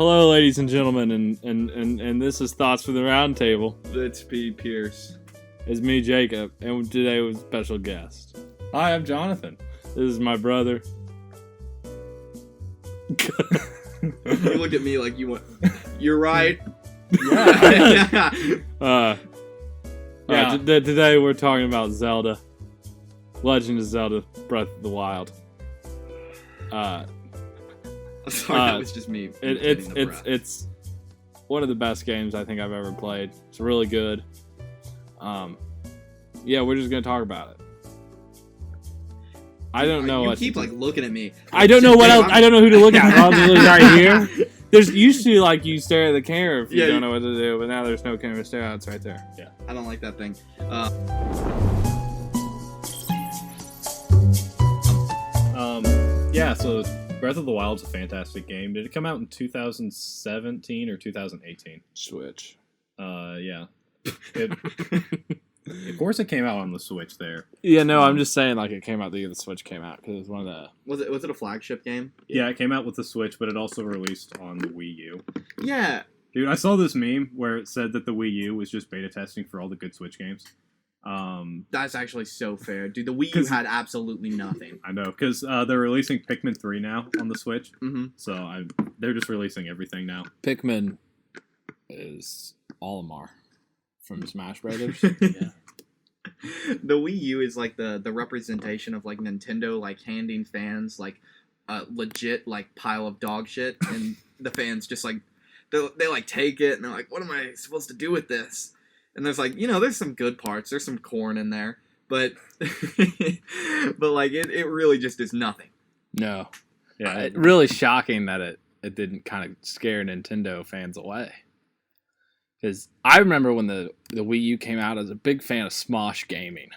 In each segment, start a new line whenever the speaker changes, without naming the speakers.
Hello, ladies and gentlemen, and this is Thoughts for the Round Table.
It's P. Pierce.
It's me, Jacob, and today with a special guest.
Hi, I'm Jonathan.
This is my brother.
You look at me like you want. You're right.
Yeah. Today we're talking about Zelda. Legend of Zelda: Breath of the Wild.
Sorry, that was just me.
It's one of the best games I think I've ever played. It's really good. Yeah, we're just gonna talk about it. I don't know.
You keep looking at me.
I don't know what else. I don't know who to look at. I'll just look right here. There's usually you stare at the camera if you don't know what to do, but now there's no camera to stare at. It's right there.
Yeah, I don't like that thing.
Yeah, so Breath of the Wild's a fantastic game. Did it come out in 2017 or 2018?
Switch.
Yeah. Of course it came out on the Switch there.
Yeah, no, I'm just saying it came out the year the Switch came out because it was one of the...
Was it a flagship game?
Yeah, it came out with the Switch, but it also released on the Wii U.
Yeah.
Dude, I saw this meme where it said that the Wii U was just beta testing for all the good Switch games.
That's actually so fair. Dude, the Wii U had absolutely nothing.
I know, because they're releasing Pikmin 3 now on the Switch.
Mm-hmm.
So they're just releasing everything now.
Pikmin is Olimar from Smash Brothers.
Yeah.
The Wii U is the representation of Nintendo handing fans a legit pile of dog shit, and the fans just they take it and they're like, what am I supposed to do with this? And there's there's some good parts, there's some corn in there, but it really just is nothing.
No. Yeah, really shocking that it didn't kind of scare Nintendo fans away. Because I remember when the Wii U came out, I was a big fan of Smosh Gaming.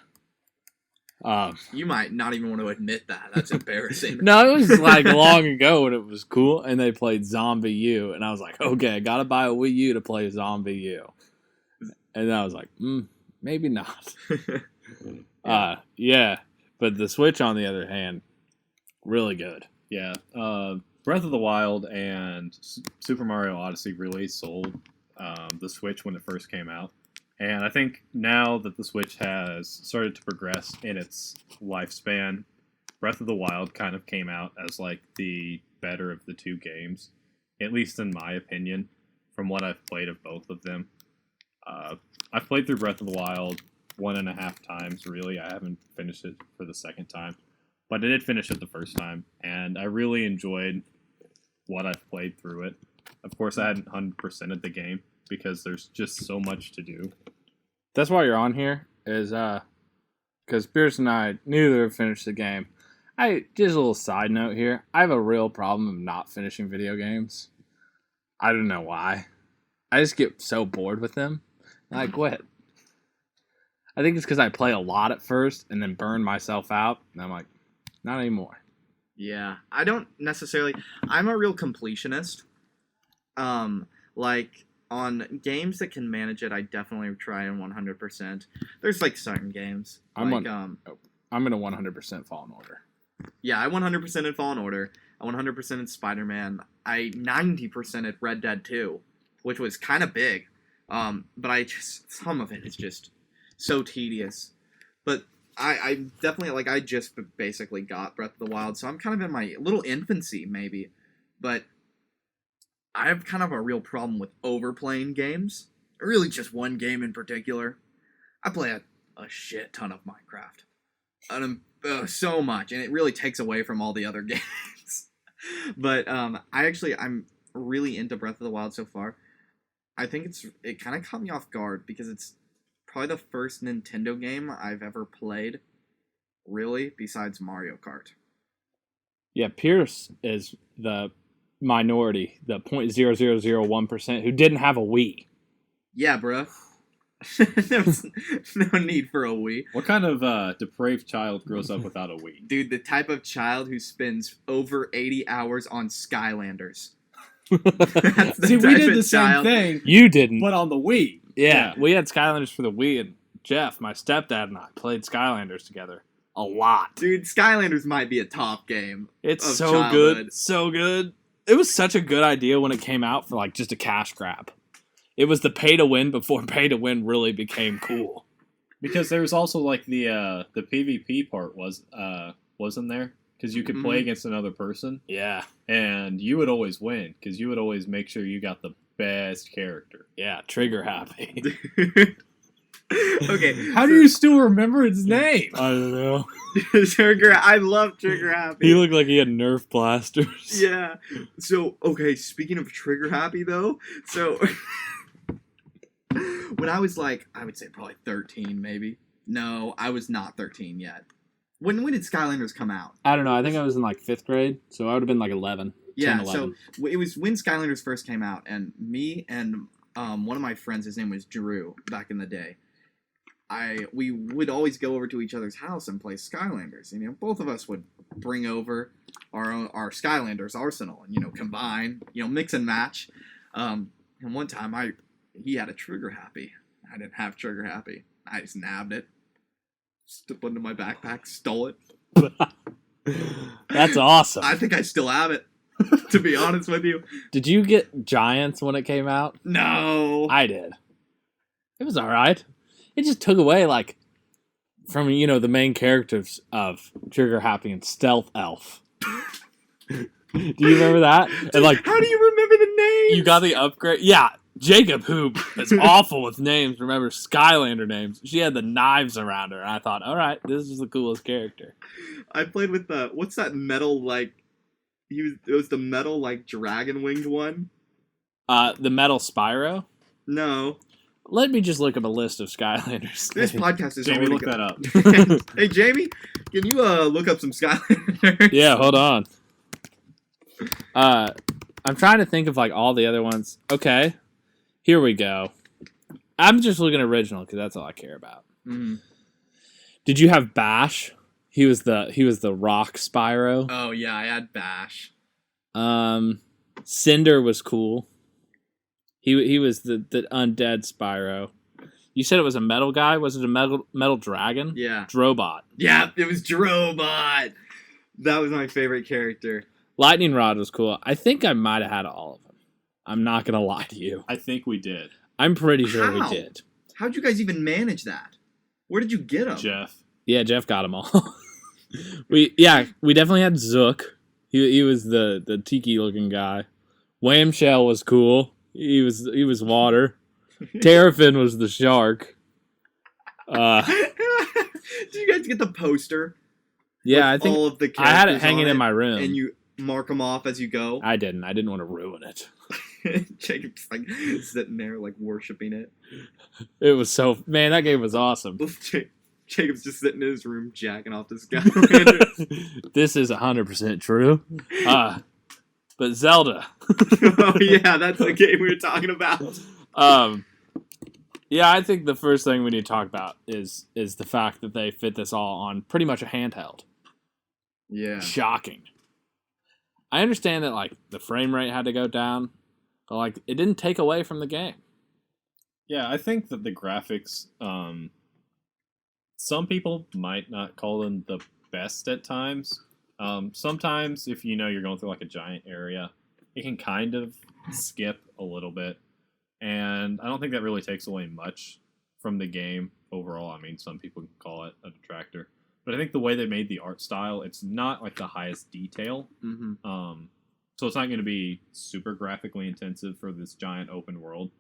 You might not even want to admit that. That's embarrassing.
No, it was long ago when it was cool, and they played Zombie U, and I was like, okay, I gotta buy a Wii U to play Zombie U. And then I was like, maybe not. Yeah, but the Switch, on the other hand, really good.
Yeah, Breath of the Wild and Super Mario Odyssey really sold the Switch when it first came out. And I think now that the Switch has started to progress in its lifespan, Breath of the Wild kind of came out as the better of the two games, at least in my opinion, from what I've played of both of them. I've played through Breath of the Wild 1.5 times, really. I haven't finished it for the second time, but I did finish it the first time, and I really enjoyed what I've played through it. Of course, I hadn't 100%ed the game, because there's just so much to do.
That's why you're on here, is because Pierce and I neither have finished the game. Just a little side note here. I have a real problem of not finishing video games. I don't know why. I just get so bored with them, and I quit. I think it's because I play a lot at first, and then burn myself out, and I'm like, not anymore.
Yeah, I don't necessarily... I'm a real completionist. On games that can manage it, I definitely try in 100%. There's certain games.
I'm in a 100% Fallen Order.
Yeah, I 100% in Fallen Order. I 100% in Spider-Man. I 90% at Red Dead 2, which was kind of big. But some of it is just so tedious. But I definitely, I just basically got Breath of the Wild, so I'm kind of in my little infancy, maybe. But I have kind of a real problem with overplaying games. Really just one game in particular. I play a shit ton of Minecraft. So much, and it really takes away from all the other games. But I'm really into Breath of the Wild so far. I think it kind of caught me off guard, because it's probably the first Nintendo game I've ever played, really, besides Mario Kart.
Yeah, Pierce is the minority, the 0.0001% who didn't have a Wii.
Yeah, bro. There's no need for a Wii.
What kind of depraved child grows up without a Wii?
Dude, the type of child who spends over 80 hours on Skylanders.
See, we did the same thing.
You didn't.
But on the Wii.
Yeah, we had Skylanders for the Wii, and Jeff, my stepdad, and I played Skylanders together a lot.
Dude, Skylanders might be a top game.
It's
of
so
childhood.
good. So good. it was such a good idea when it came out for like just a cash grab. It was the pay to win before pay to win really became cool.
Because there was also like the PvP part wasn't there? Because you could play against another person.
Yeah.
And you would always win because you would always make sure you got the best character.
Yeah, trigger happy.
Okay.
How do you still remember its name?
I don't know.
I love Trigger Happy.
He looked like he had Nerf blasters.
Yeah. So, okay, speaking of Trigger Happy, though, so when I was like, I would say probably 13, maybe. No, I was not 13 yet. When did Skylanders come out?
I don't know. I think I was in like 5th grade, so I would have been like 11.
Yeah,
10, 11.
So it was when Skylanders first came out, and me and one of my friends, his name was Drew, back in the day. We would always go over to each other's house and play Skylanders. And, both of us would bring over our Skylanders arsenal and, combine, mix and match. And one time he had a Trigger Happy. I didn't have Trigger Happy. I just nabbed it, stuck it into my backpack, stole it.
That's awesome.
I think I still have it, to be honest with you.
Did you get Giants when it came out?
No.
I did. It was alright. It just took away, like, from, the main characters of Trigger Happy and Stealth Elf. Do you remember that? And, like,
how do you remember the names?
You got the upgrade? Yeah. Jacob, who is awful with names, remember Skylander names. She had the knives around her, and I thought, alright, this is the coolest character.
I played with what's that metal, like, it was the metal, like, dragon winged one?
The metal Spyro?
No.
Let me just look up a list of Skylanders.
This podcast is
Jamie,
already
look that up.
Hey, Jamie, can you look up some Skylanders?
Yeah, hold on. I'm trying to think of like all the other ones. Okay, here we go. I'm just looking at original because that's all I care about.
Mm.
Did you have Bash? He was the rock Spyro.
Oh yeah, I had Bash.
Cinder was cool. He was the undead Spyro. You said it was a metal guy? Was it a metal dragon?
Yeah.
Drobot.
Yeah, it was Drobot. That was my favorite character.
Lightning Rod was cool. I think I might have had all of them. I'm not going to lie to you.
I think we did.
I'm pretty sure
How?
we did.
How'd you guys even manage that? Where did you get them?
Jeff.
Yeah, Jeff got them all. we definitely had Zook. He was the tiki looking guy. Whamshell was cool. He was water. Terrafin was the shark.
Did you guys get the poster?
Yeah, I think
all of the
I had it
characters
hanging
on
in my room.
and you mark them off as you go.
I didn't want to ruin it.
Jacob's like sitting there like worshiping it.
It was man, that game was awesome.
Jacob's just sitting in his room jacking off this guy.
This is 100% true. But Zelda.
Oh yeah, that's the game we were talking about.
Yeah, I think the first thing we need to talk about is the fact that they fit this all on pretty much a handheld.
Yeah.
Shocking. I understand that like the frame rate had to go down, but like it didn't take away from the game.
Yeah, I think that the graphics, some people might not call them the best at times. Sometimes if you're going through like a giant area, it can kind of skip a little bit. And I don't think that really takes away much from the game overall. I mean, some people can call it a detractor. But I think the way they made the art style, it's not like the highest detail.
Mm-hmm.
So it's not going to be super graphically intensive for this giant open world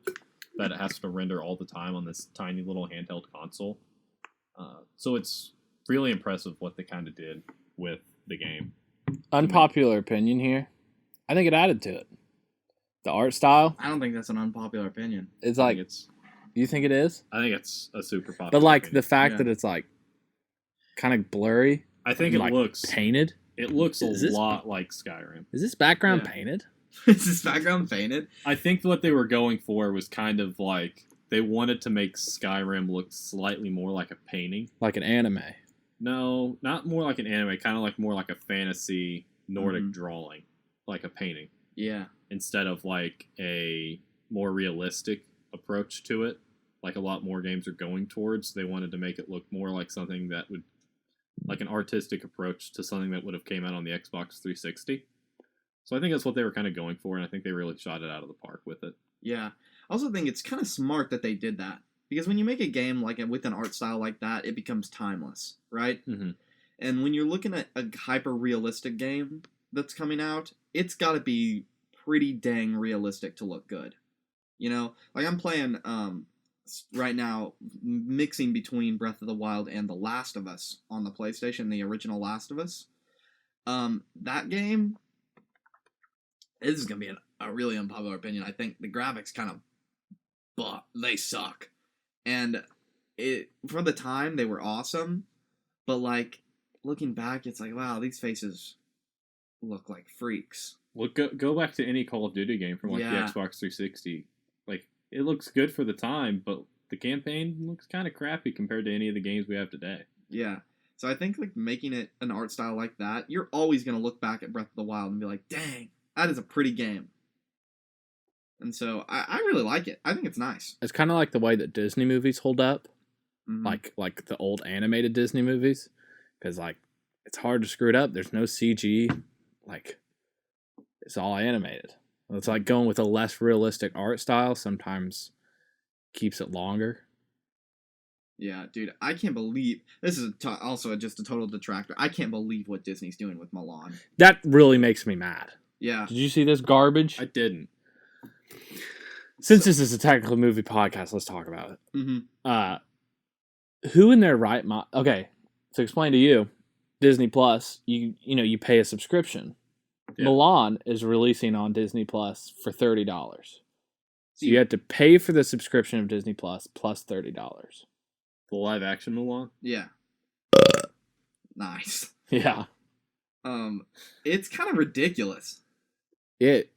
that it has to render all the time on this tiny little handheld console. So it's really impressive what they kind of did with the game.
Unpopular opinion here. I think it added to it. The art style.
I don't think that's an unpopular opinion.
It's
I
like
think it's
you think it is?
I think it's a super popular.
But like
opinion.
the fact
Yeah.
that it's like kind of blurry.
I think
and,
it
like,
looks
painted.
It looks a
Is this-
lot like Skyrim.
Is this background
Yeah.
painted?
Is this background painted?
I think what they were going for was kind of like they wanted to make Skyrim look slightly more like a painting.
Like an anime.
No, not more like an anime, kind of like more like a fantasy Nordic
Mhm.
drawing, like a painting,
Yeah.
instead of like a more realistic approach to it, like a lot more games are going towards. They wanted to make it look more like something that would, like an artistic approach to something that would have came out on the Xbox 360. So I think that's what they were kind of going for, and I think they really shot it out of the park with it.
Yeah. I also think it's kind of smart that they did that. Because when you make a game like with an art style like that, it becomes timeless, right?
Mm-hmm.
And when you're looking at a hyper-realistic game that's coming out, it's got to be pretty dang realistic to look good. You know? Like, I'm playing, right now, mixing between Breath of the Wild and The Last of Us on the PlayStation, the original Last of Us. That game, this is going to be a really unpopular opinion. I think the graphics kind of, they suck. And for the time, they were awesome. But, like, looking back, it's like, wow, these faces look like freaks.
Well, go back to any Call of Duty game from, like, the Xbox 360. Like, it looks good for the time, but the campaign looks kind of crappy compared to any of the games we have today.
Yeah. So I think, like, making it an art style like that, you're always going to look back at Breath of the Wild and be like, dang, that is a pretty game. And so I really like it. I think it's nice.
It's kind of like the way that Disney movies hold up,
Mhm.
like the old animated Disney movies, because like it's hard to screw it up. There's no CG, like it's all animated. It's like going with a less realistic art style sometimes keeps it longer.
Yeah, dude, I can't believe this is also just a total detractor. I can't believe what Disney's doing with Mulan.
That really makes me mad.
Yeah.
Did you see this garbage?
I didn't.
Since this is a technical movie podcast, let's talk about it.
Mm-hmm.
Who in their right mind? Okay, to explain to you, Disney Plus, you pay a subscription.
Yeah.
Mulan is releasing on Disney Plus for $30. So you have to pay for the subscription of Disney Plus $30.
The live action Mulan?
Yeah. Nice.
Yeah.
It's kind of ridiculous.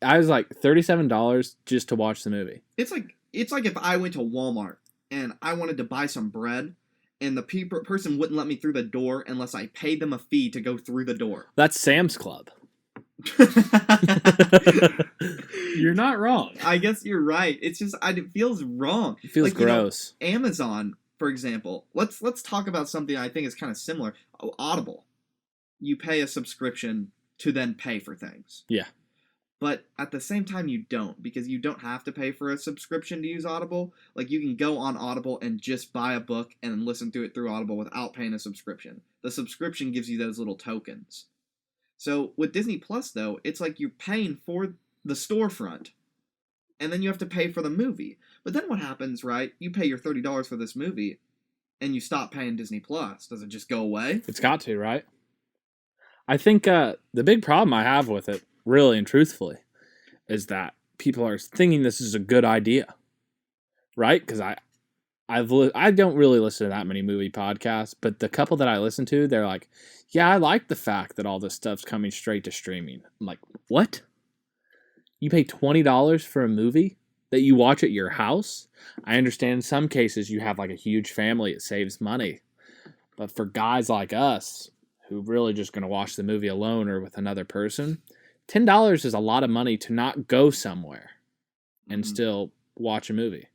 I was like $37 just to watch the movie.
It's like if I went to Walmart and I wanted to buy some bread, and the person wouldn't let me through the door unless I paid them a fee to go through the door.
That's Sam's Club.
You're not wrong.
I guess you're right. It's just it feels wrong.
It feels gross.
Amazon, for example. Let's talk about something I think is kind of similar. Audible. You pay a subscription to then pay for things.
Yeah.
But at the same time, you don't, because you don't have to pay for a subscription to use Audible. Like, you can go on Audible and just buy a book and listen to it through Audible without paying a subscription. The subscription gives you those little tokens. So with Disney Plus, though, it's like you're paying for the storefront, and then you have to pay for the movie. But then what happens, right? You pay your $30 for this movie, and you stop paying Disney Plus. Does it just go away?
It's got to, right? I think the big problem I have with it, really and truthfully, is that people are thinking this is a good idea, right? Because I don't really listen to that many movie podcasts, but the couple that I listen to, they're like, yeah, I like the fact that all this stuff's coming straight to streaming. I'm like, what? You pay $20 for a movie that you watch at your house? I understand in some cases you have like a huge family, it saves money. But for guys like us, who really just going to watch the movie alone or with another person, $10 is a lot of money to not go somewhere and still watch a movie.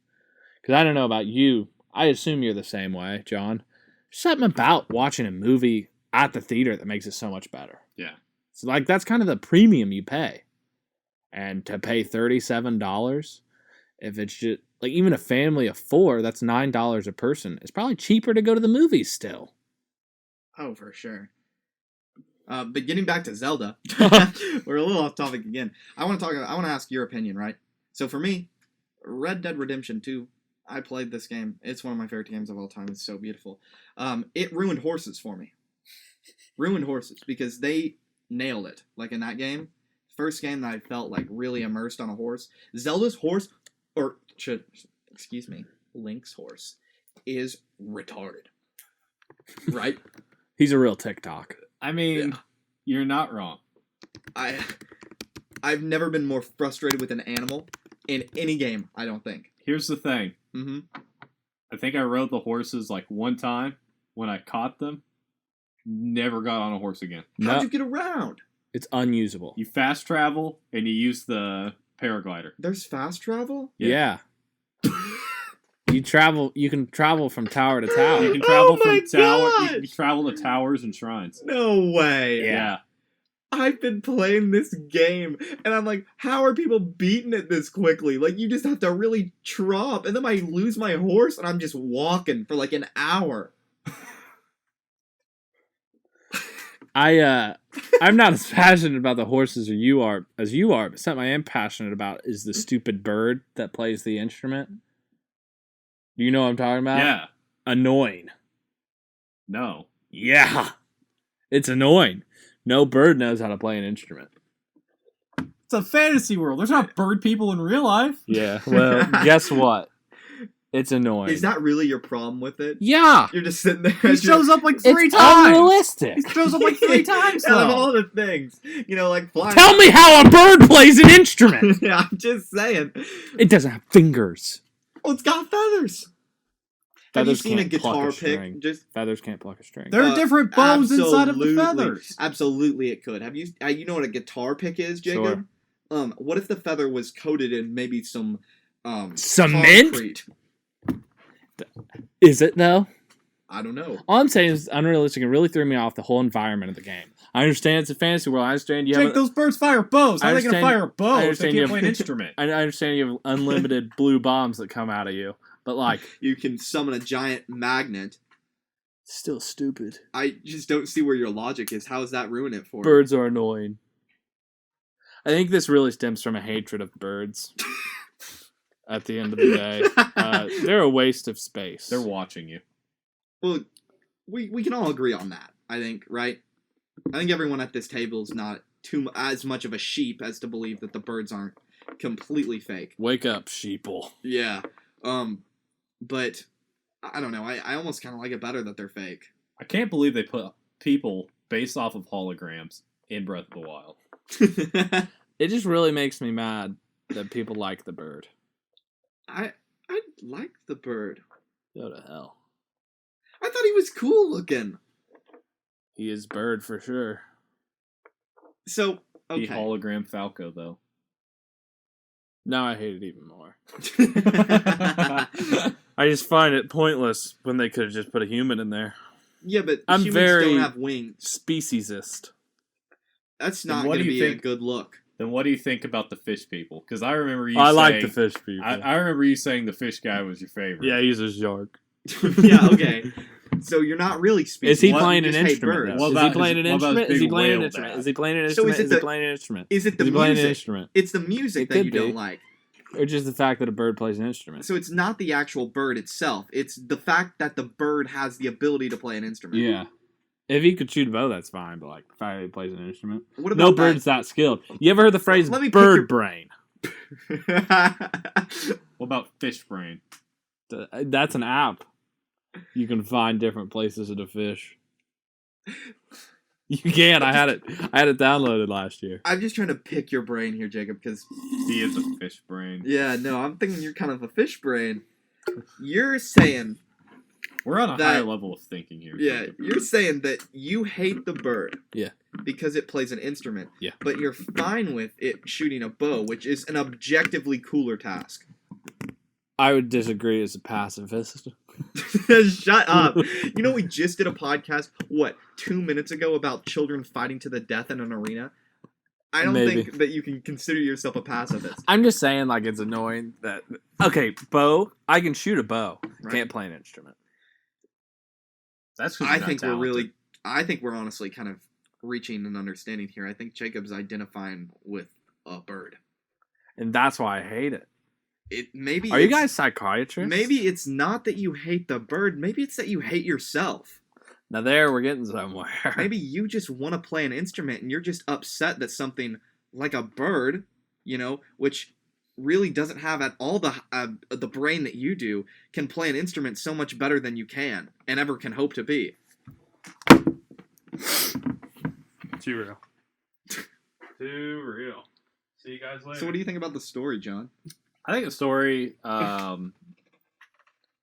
Because I don't know about you. I assume you're the same way, John. There's something about watching a movie at the theater that makes it so much better.
Yeah.
So, like, that's kind of the premium you pay. And to pay $37, if it's just, like, even a family of 4, that's $9 a person. It's probably cheaper to go to the movies still.
Oh, for sure. But getting back to Zelda, we're a little off topic again. I want to ask your opinion, right? So for me, Red Dead Redemption 2, I played this game. It's one of my favorite games of all time. It's so beautiful. It ruined horses for me. Ruined horses because they nailed it. Like in that game, first game that I felt like really immersed on a horse. Zelda's horse, Link's horse, is retarded. Right?
He's a real TikTok.
I mean, You're not wrong.
I've never been more frustrated with an animal in any game, I don't think.
Here's the thing.
Mm-hmm.
I think I rode the horses like one time when I caught them. Never got on a horse again.
How'd you get around?
It's unusable.
You fast travel and you use the paraglider.
There's fast travel?
Yeah. You can travel from tower to tower.
You can travel from tower. You can travel to towers and shrines.
No way.
Yeah.
I've been playing this game, and I'm like, how are people beating it this quickly? Like, you just have to really tromp, and then I lose my horse, and I'm just walking for like an hour.
I'm not as passionate about the horses as you are, but something I am passionate about is the stupid bird that plays the instrument. You know what I'm talking about?
Yeah.
Annoying.
No.
Yeah. It's annoying. No bird knows how to play an instrument.
It's a fantasy world. There's not bird people in real life.
Yeah, well, guess what? It's annoying.
Is that really your problem with it?
Yeah.
You're just sitting there.
He shows up like three
It's
times.
unrealistic.
He shows up like 3 times,
Out of
though.
all the things, you know, like flying.
Tell me how a bird plays an instrument.
Yeah, I'm just saying.
It doesn't have fingers.
Oh, it's got feathers. Have you
Feathers
seen a
can't pluck
guitar
a string.
pick? Just
Feathers can't pluck a string.
There are different bones inside of the
absolutely.
feathers.
Absolutely, it could. Have you? You know what a guitar pick is, Jacob?
Sure.
What if the feather was coated in maybe some
Cement?
concrete?
Is it though?
I don't know.
All I'm saying is unrealistic and really threw me off the whole environment of the game. I understand it's a fantasy world. I understand you
Jake,
have.
those birds fire bows. How are they going to fire
I
bows? They
understand
can't
you
play an
have-
instrument.
I understand you have unlimited blue bombs that come out of you, but like,
You can summon a giant magnet.
still stupid.
I just don't see where your logic is. How does that ruin it for you?
Birds are annoying. I think this really stems from a hatred of birds. At the end of the day, they're a waste of space.
They're watching you.
Well, we can all agree on that, I think, right? I think everyone at this table is not as much of a sheep as to believe that the birds aren't completely fake.
Wake up, sheeple.
Yeah. But I don't know. I almost kind of like it better that they're fake.
I can't believe they put people based off of holograms in Breath of the Wild.
It just really makes me mad that people like the bird.
I like the bird.
Go to hell.
I thought he was cool looking.
He is bird for sure.
So,
The
okay.
hologram Falco, though.
Now I hate it even more. I just find it pointless when they could have just put a human in there.
Yeah, but
I'm
humans
very
don't have wings.
Speciesist.
That's
Then
not
what
going to
do you
be a
think-
good look.
Then what do you think about the fish people? Because I remember you
I
saying...
like the fish people.
I remember you saying the fish guy was your favorite.
Yeah, he's a shark.
Yeah, okay. So you're not really speaking.
Is he
What?
playing
You
an
just hate
instrument?
birds.
though?
What
Is
about
he playing an
his- what about
instrument?
his
Is he
big
playing an
whale
instrument?
dad?
Is he playing an
So
instrument?
is it
Is he
the-
playing an instrument?
Is it the
Is he playing an
music?
instrument?
It's the music
It
that
could
you
be.
don't like.
Or just the fact that a bird plays an instrument?
So it's not the actual bird itself. It's the fact that the bird has the ability to play an instrument.
Yeah. If he could shoot a bow, that's fine. But like, the fact that he plays an instrument,
What
no
about
bird's that skilled. You ever heard the phrase
Let me pick
"bird
your-
brain"?
that?
What about fish brain?
That's an app. You can find different places of the fish. You can. I had it downloaded last year.
I'm just trying to pick your brain here, Jacob, because
He is a fish brain.
yeah, no, I'm thinking you're kind of a fish brain. You're saying,
We're on a
That-
higher level of thinking here.
yeah,
Jacob.
you're saying that you hate the bird.
Yeah.
Because it plays an instrument.
Yeah.
But you're fine with it shooting a bow, which is an objectively cooler task.
I would disagree as a pacifist.
Shut up. You know, we just did a podcast, 2 minutes ago about children fighting to the death in an arena? I don't
Maybe.
think that you can consider yourself a pacifist.
I'm just saying, like, it's annoying that. Okay, bow. I can shoot a bow.
Right.
Can't play an instrument.
That's 'cause
I
you're not
think
talented.
I think we're honestly kind of reaching an understanding here. I think Jacob's identifying with a bird.
And that's why I hate it.
Maybe
Are you
it's-
guys psychiatrists?
Maybe it's not that you hate the bird. Maybe it's that you hate yourself.
Now there, we're getting somewhere.
Maybe you just want to play an instrument and you're just upset that something like a bird, which really doesn't have at all the brain that you do, can play an instrument so much better than you can and ever can hope to be.
Too real. Too real. See you guys later.
So what do you think about the story, John?
I think the story,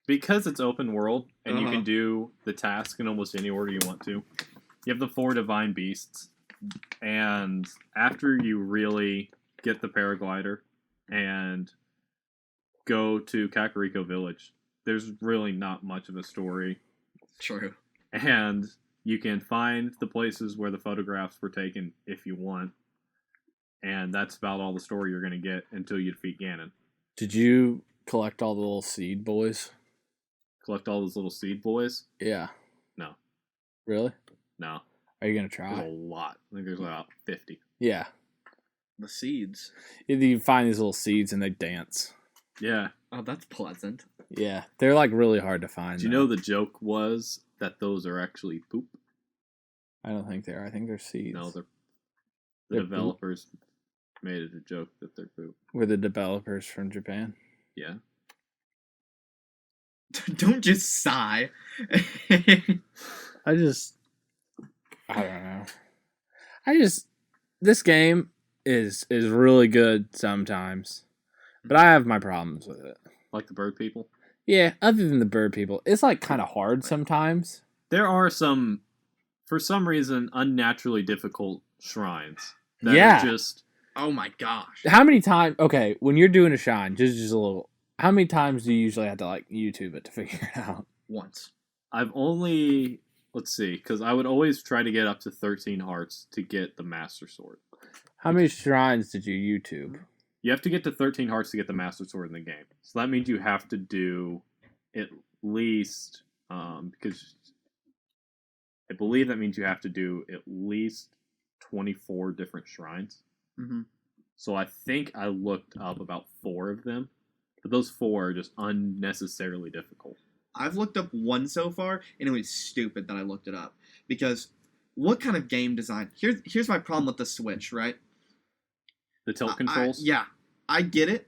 because it's open world and you
Uh-huh.
can do the task in almost any order you want to. You have the 4 divine beasts, and after you really get the paraglider and go to Kakariko Village, there's really not much of a story.
True.
And You can find the places where the photographs were taken if you want, and that's about all the story you're going to get until you defeat Ganon.
Did you collect all the little seed boys?
Collect all those little seed boys?
Yeah.
No.
Really?
No.
Are you gonna
There's
try?
a lot. I think there's about 50.
Yeah.
The seeds.
You find these little seeds and they dance.
Yeah.
Oh, that's pleasant.
Yeah, they're like really hard to find.
Do you know the joke was that those are actually poop?
I don't think they are. I think they're seeds.
No, the
They're poop?
developers made it a joke that they're poop.
We're the developers from Japan.
Yeah.
Don't just sigh.
I don't know. This game is really good sometimes, but I have my problems with it.
Like the bird people?
Yeah, other than the bird people, it's like kind of hard sometimes.
There are some, for some reason, unnaturally difficult shrines. That
Yeah.
Are just...
Oh my gosh.
How many times? Okay, when you're doing a shine, just a little. How many times do you usually have to like YouTube it to figure it out?
Once.
I've only... Let's see, because I would always try to get up to 13 hearts to get the Master Sword.
How many shrines did you YouTube?
You have to get to 13 hearts to get the Master Sword in the game. So that means you have to do at least, because I believe that means you have to do at least 24 different shrines.
Mm-hmm.
So I think I looked up about 4 of them, but those 4 are just unnecessarily difficult.
I've looked up one so far, and it was stupid that I looked it up. Because what kind of game design? Here's my problem with the Switch, right?
The tilt controls?
Yeah, I get it,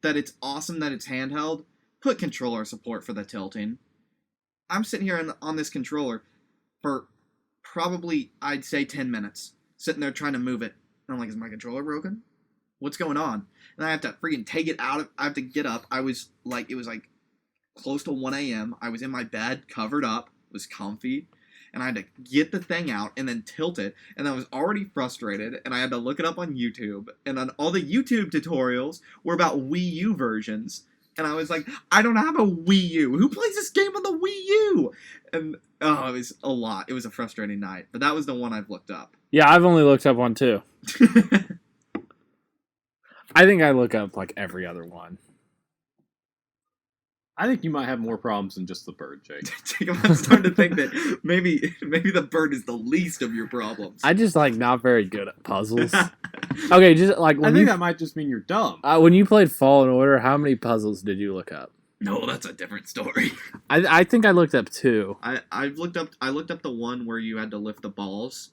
that it's awesome that it's handheld. Put controller support for the tilting. I'm sitting here on this controller for probably, I'd say, 10 minutes. Sitting there trying to move it. And I'm like, is my controller broken? What's going on? And I have to freaking take it out. I have to get up. It was like close to 1 a.m. I was in my bed, covered up, was comfy, and I had to get the thing out and then tilt it, and I was already frustrated, and I had to look it up on YouTube, and on all the YouTube tutorials were about Wii U versions, and I was like, I don't have a Wii U. Who plays this game on the Wii U? And, oh, it was a lot. It was a frustrating night, but that was the one I've looked up.
Yeah, I've only looked up one too. I think I look up like every other one.
I think you might have more problems than just the bird, Jake.
Jacob, I'm starting to think that maybe the bird is the least of your problems.
I just like not very good at puzzles. Okay, just like
I think that might just mean you're dumb.
when you played Fallen Order, how many puzzles did you look up?
No, that's a different story.
I think I looked up 2.
I looked up the one where you had to lift the balls,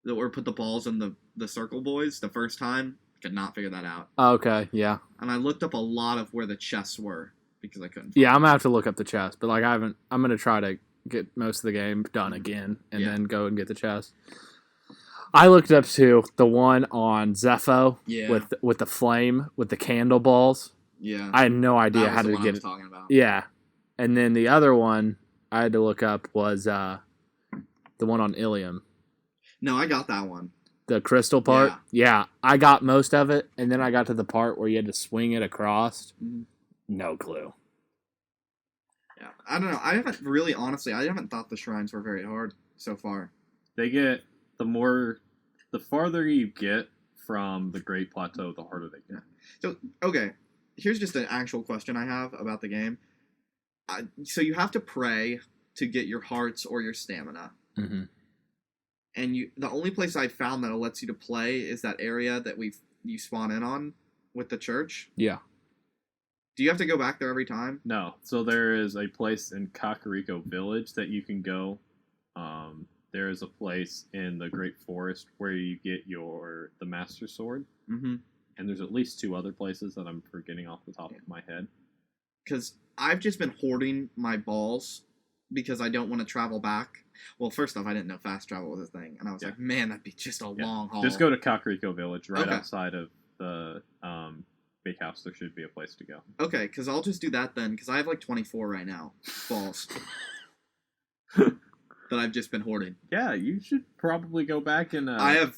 or put the balls in the circle boys the first time. Could not figure that out.
Okay, yeah.
And I looked up a lot of where the chests were because I couldn't.
Yeah, I'm gonna have to look up the chest, but like I'm gonna try to get most of the game done again and then go and get the chest. I looked up to the one on Zepho with the flame with the candle balls.
Yeah,
I had no idea
that was
how
the
to
one
get
I was
it.
talking about.
Yeah, and then the other one I had to look up was the one on Ilium,
No, I got that one.
the crystal part. Yeah, I got most of it, and then I got to the part where you had to swing it across.
Mhm.
No clue.
Yeah, I don't know. I haven't thought the shrines were very hard so far.
They get the farther you get from the Great Plateau, the harder they get.
So, okay, here's just an actual question I have about the game. So you have to pray to get your hearts or your stamina.
Mm-hmm.
And the only place I found that lets you to play is that area that you spawn in on with the church.
Yeah.
Do you have to go back there every time?
No. So there is a place in Kakariko Village that you can go. There is a place in the Great Forest where you get the Master Sword.
Mm-hmm.
And there's at least 2 other places that I'm forgetting off the top of my head.
Because I've just been hoarding my balls because I don't want to travel back. Well, first off, I didn't know fast travel was a thing. And I was like, man, that'd be just a long haul.
Just go to Kakariko Village right
Okay.
outside of the big house. There should be a place to go.
Okay, because I'll just do that then, because I have like 24 right now. Balls. That I've just been hoarding.
Yeah, you should probably go back and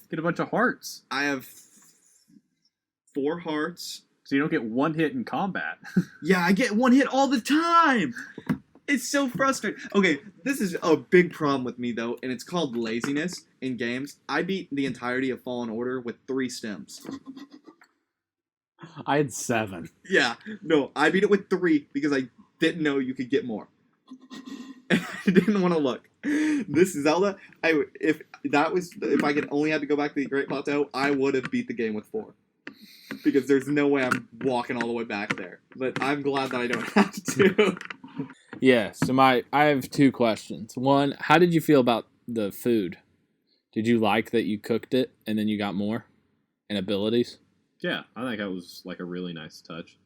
get a bunch of hearts.
I have 4 hearts.
So you don't get one hit in combat.
Yeah, I get one hit all the time. It's so frustrating. Okay, this is a big problem with me though, and it's called laziness in games. I beat the entirety of Fallen Order with 3 stems.
I had 7.
Yeah, no, I beat it with 3 because I didn't know you could get more. I didn't want to look. This Zelda, if I could only had to go back to the Great Plateau, I would have beat the game with 4. Because there's no way I'm walking all the way back there. But I'm glad that I don't have to.
Yeah, so I have 2 questions. One, how did you feel about the food? Did you like that you cooked it and then you got more and abilities?
Yeah, I think that was like a really nice touch.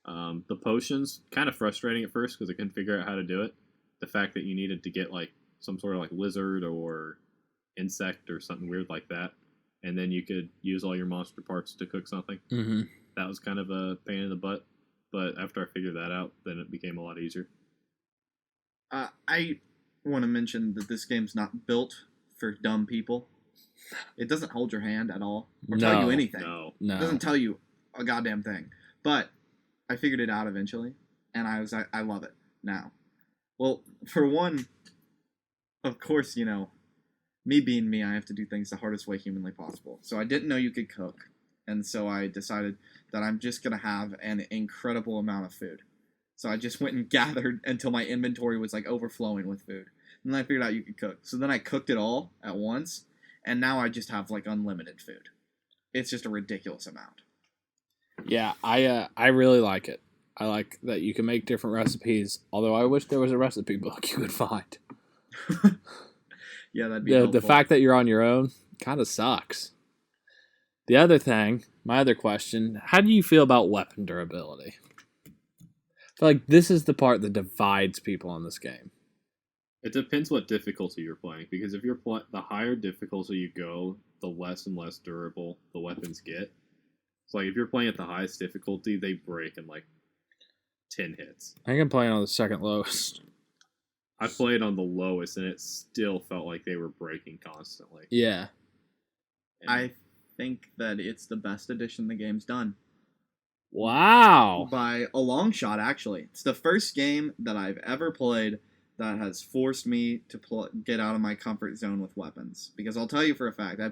The potions, kind of frustrating at first because I couldn't figure out how to do it. The fact that you needed to get like some sort of like lizard or insect or something weird like that, and then you could use all your monster parts to cook something.
Mm-hmm.
That was kind of a pain in the butt, but after I figured that out, then it became a lot easier.
I want to mention that this game's not built for dumb people. It doesn't hold your hand at all or tell you anything.
No.
It doesn't tell you a goddamn thing. But I figured it out eventually, and I love it now. Well, for one, of course, you know, me being me, I have to do things the hardest way humanly possible. So I didn't know you could cook, and so I decided that I'm just going to have an incredible amount of food. So I just went and gathered until my inventory was like overflowing with food. And then I figured out you could cook. So then I cooked it all at once, and now I just have like unlimited food. It's just a ridiculous amount.
Yeah, I really like it. I like that you can make different recipes, although I wish there was a recipe book you could find.
Yeah, that'd be helpful.
The fact that you're on your own kind of sucks. The other thing, my other question, how do you feel about weapon durability? I feel like this is the part that divides people on this game.
It depends what difficulty you're playing, because if you're the higher difficulty you go, the less and less durable the weapons get. So like if you're playing at the highest difficulty, they break in like 10 hits.
I think I'm playing on the second lowest.
I played on the lowest, and it still felt like they were breaking constantly.
Yeah.
And
I think that it's the best edition the game's done.
Wow.
By a long shot, actually. It's the first game that I've ever played that has forced me to get out of my comfort zone with weapons. Because I'll tell you for a fact, I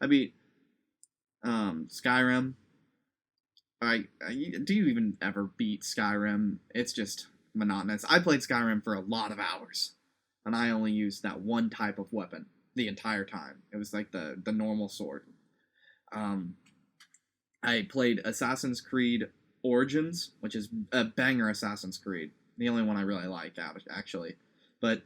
beat Skyrim. Do you even ever beat Skyrim? It's just monotonous. I played Skyrim for a lot of hours, and I only used that one type of weapon the entire time. It was like the normal sword. I played Assassin's Creed Origins, which is a banger Assassin's Creed. The only one I really like, actually. But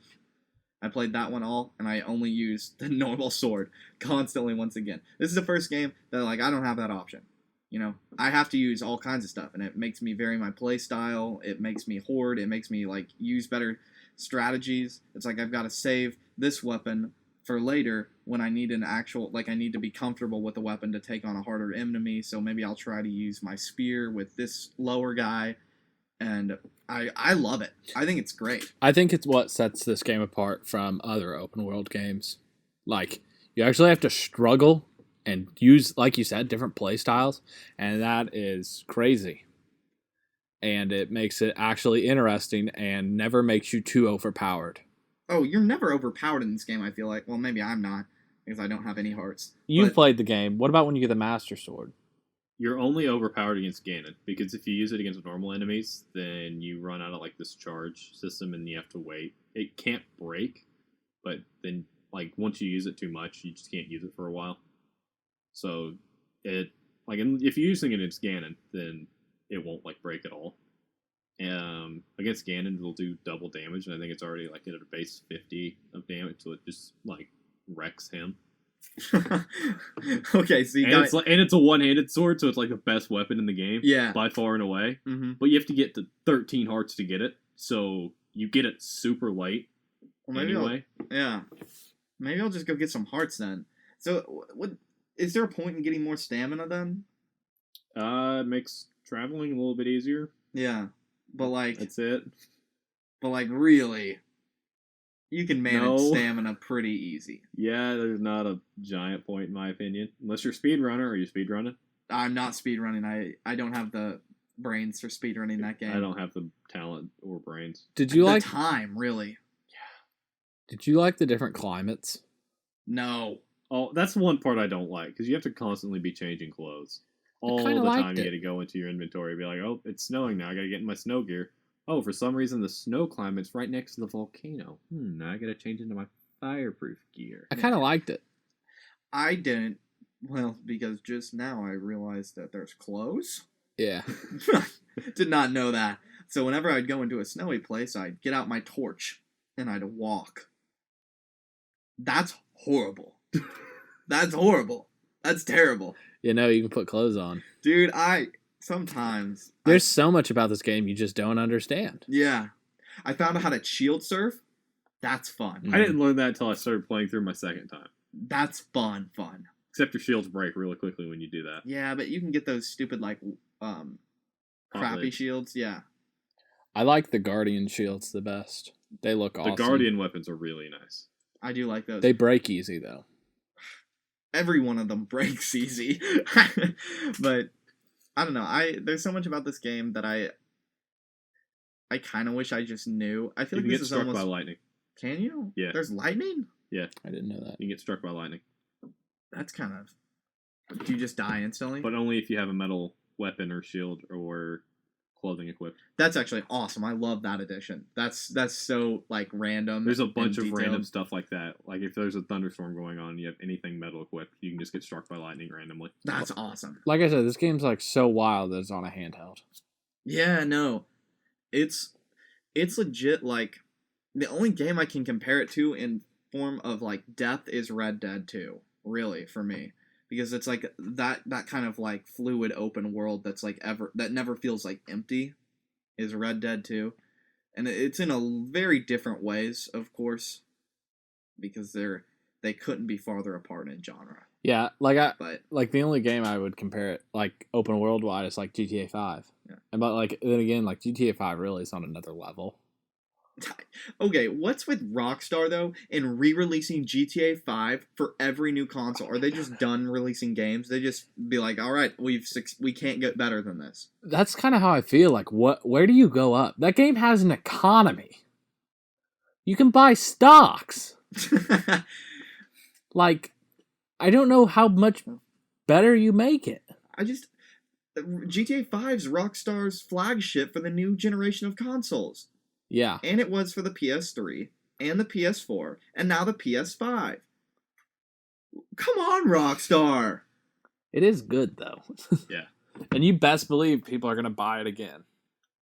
I played that one all, and I only used the normal sword constantly once again. This is the first game that, like, I don't have that option. You know, I have to use all kinds of stuff, and it makes me vary my play style. It makes me hoard. It makes me, like, use better strategies. It's like I've got to save this weapon for later when I need I need to be comfortable with the weapon to take on a harder enemy, so maybe I'll try to use my spear with this lower guy, and I love it. I think it's great.
I think it's what sets this game apart from other open world games. Like, you actually have to struggle and use, like you said, different play styles, and that is crazy. And it makes it actually interesting and never makes you too overpowered.
Oh, you're never overpowered in this game, I feel like. Well, maybe I'm not, because I don't have any hearts.
You've played the game. What about when you get the Master Sword?
You're only overpowered against Ganon, because if you use it against normal enemies, then you run out of like this charge system and you have to wait. It can't break, but then like once you use it too much, you just can't use it for a while. So it like if you're using it against Ganon, then it won't like break at all. Against Ganon, it'll do double damage, and I think it's already like at a base 50 of damage, so it just like wrecks him.
Okay, so
it's a one-handed sword, so it's like the best weapon in the game,
yeah,
by far and away.
Mm-hmm.
But you have to get to 13 hearts to get it, so you get it super late.
Well, maybe maybe I'll just go get some hearts then. So, is there a point in getting more stamina then?
It makes traveling a little bit easier.
Yeah, but like
that's it.
But like really, you can manage stamina pretty easy.
Yeah, there's not a giant point in my opinion. Unless you're a speedrunner. Are you speedrunning?
I'm not speedrunning. I don't have the brains for speedrunning that game.
I don't have the talent or brains.
Did you
the
like?
time, really.
Did you like the different climates?
No.
Oh, that's the one part I don't like because you have to constantly be changing clothes all
kinda
the
liked
time. You
it.
got to go into your inventory and be like, "Oh, it's snowing now. I got to get in my snow gear." Oh, for some reason the snow climate's right next to the volcano. Now I got to change into my fireproof gear.
I kind of liked it.
I didn't. Well, because just now I realized that there's clothes.
Yeah.
Did not know that. So whenever I'd go into a snowy place, I'd get out my torch and I'd walk. That's horrible. That's horrible. That's terrible.
You know, you can put clothes on.
Dude, sometimes...
There's so much about this game you just don't understand.
Yeah. I found out how to shield surf. That's fun.
I didn't learn that until I started playing through my second time.
That's fun.
Except your shields break really quickly when you do that.
Yeah, but you can get those stupid, like, crappy
Gauntlets.
shields. Yeah.
I like the Guardian shields the best. They look awesome.
The Guardian weapons are really nice.
I do like those.
They break easy, though.
Every one of them breaks easy. But I don't know. There's so much about this game that I kind of wish I just knew. I feel
You
like
can
this
get
is
struck
almost...
by lightning.
Can you?
Yeah.
There's lightning?
Yeah,
I didn't know that.
you can get struck by lightning.
That's kind of... Do you just die instantly?
But only if you have a metal weapon or shield or clothing equipped.
That's actually awesome. I love that addition. That's so, like, random.
There's a bunch
and
of
detailed.
random stuff like that. Like if there's a thunderstorm going on and you have anything metal equipped, you can just get struck by lightning randomly.
That's awesome.
Like I said, this game's like so wild that it's on a handheld.
Yeah, no. It's legit, like, the only game I can compare it to in form of, like, depth is Red Dead 2, really, for me. Because it's like that kind of like fluid open world that's like that never feels like empty is Red Dead 2. And it's in a very different ways, of course, because they couldn't be farther apart in genre.
Yeah,
But
like the only game I would compare it like open world wide is like GTA 5.
Yeah.
And but like then again, like GTA 5 really is on another level.
okay, what's with Rockstar though in re-releasing GTA 5 for every new console? Are they just done releasing games? They just be like, "All right, we can't get better than this."
That's kind of how I feel. Like where do you go up? That game has an economy. You can buy stocks. Like I don't know how much better you make it.
GTA 5's Rockstar's flagship for the new generation of consoles.
Yeah.
And it was for the PS3 and the PS4 and now the PS5. Come on, Rockstar.
It is good though.
Yeah.
And you best believe people are going to buy it again.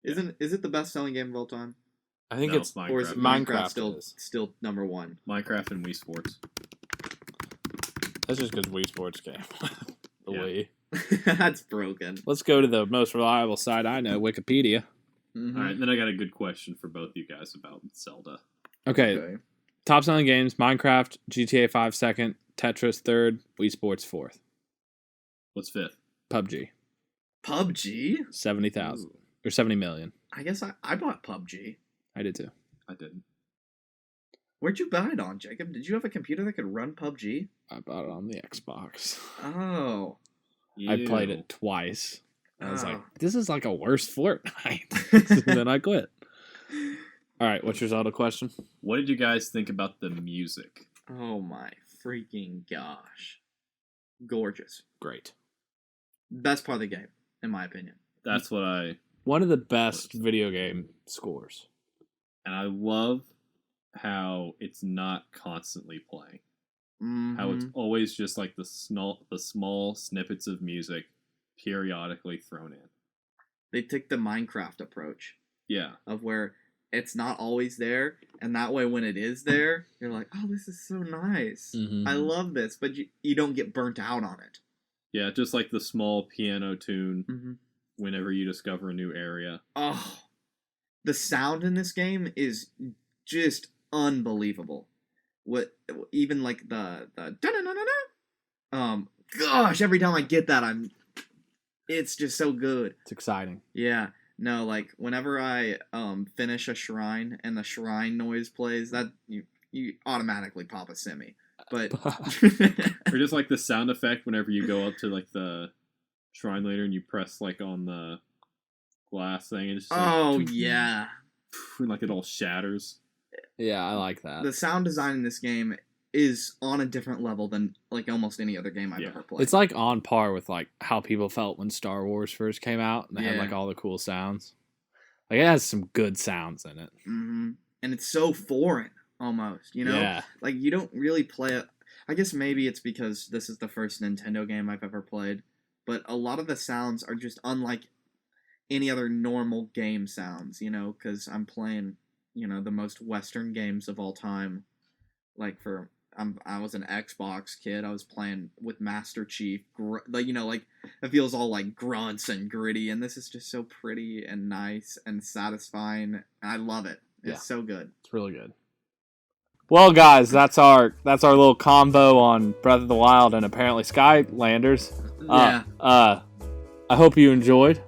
Is it the best selling game of all time?
I think
No,
it's
Minecraft.
Or is
Minecraft
still number one?
Minecraft and Wii Sports.
That's just because Wii Sports game. The
Yeah.
Wii.
That's broken.
Let's go to the most reliable site I know, Wikipedia.
Mhm.
All right, then I got a good question for both you guys about Zelda.
Okay. Top selling games: Minecraft, GTA 5 second, Tetris third, Wii Sports fourth.
What's fifth?
PUBG
PUBG?
70,000 or 70 million.
I guess I bought PUBG.
I did too.
I didn't.
Where'd you buy it on, Jacob? Did you have a computer that could run PUBG?
I bought it on the Xbox.
Oh.
I played
Ew.
it twice. I was like,
Oh.
this is like a worse Fortnite. And then I quit. All right, what's your Zelda question?
What did you guys think about the music?
Oh my freaking gosh. Gorgeous.
Great.
Best part of the game, in my opinion.
That's what I...
One of the best video game scores.
And I love how it's not constantly playing. How it's always just like the small snippets of music periodically thrown in.
They took the Minecraft approach
Yeah.
of where it's not always there, and that way when it is there, you're like, oh, this is so nice.
Mhm.
I love this, but you don't get burnt out on it.
Yeah, just like the small piano tune
Mm-hmm.
whenever you discover a new area.
Oh, the sound in this game is just unbelievable. What even like the gosh, every time I get that, it's just so good.
It's exciting.
Yeah, no, like whenever I finish a shrine and the shrine noise plays, that you automatically pop a simmy. But
Or just like the sound effect whenever you go up to like the shrine later and you press like on the glass thing, and it's just
Oh
like,
yeah,
like it all shatters.
Yeah, I like that.
the sound design in this game is on a different level than like almost any other game I've
Yeah.
ever played.
It's like on par with like how people felt when Star Wars first came out and they had
Yeah.
like all the cool sounds. Like it has some good sounds in it.
And it's so foreign almost, you know?
Yeah.
Like you don't really play it. I guess maybe it's because this is the first Nintendo game I've ever played, but a lot of the sounds are just unlike any other normal game sounds, you know, because I'm playing, you know, the most Western games of all time. Like I was an Xbox kid. I was playing with Master Chief. Like, you know, like it feels all like grunts and gritty, and this is just so pretty and nice and satisfying. I love it. It's so good.
It's really good. Well, guys, that's our little combo on Breath of the Wild and apparently Skylanders.
Yeah.
I hope you enjoyed.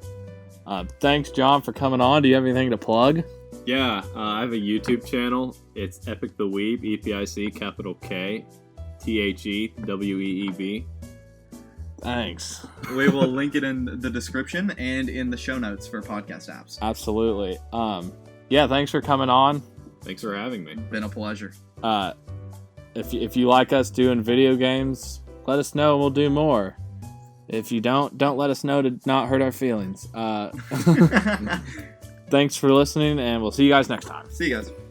Thanks, John, for coming on. Do you have anything to plug?
Yeah, I have a YouTube channel. It's Epic the Weeb, EPIC, capital K, THEWEEB.
Thanks.
We will link it in the description and in the show notes for podcast apps.
Absolutely. Yeah, thanks for coming on.
Thanks for having me.
Been a pleasure.
If you like us doing video games, let us know and we'll do more. If you don't let us know to not hurt our feelings. Thanks for listening, and we'll see you guys next time.
See you guys.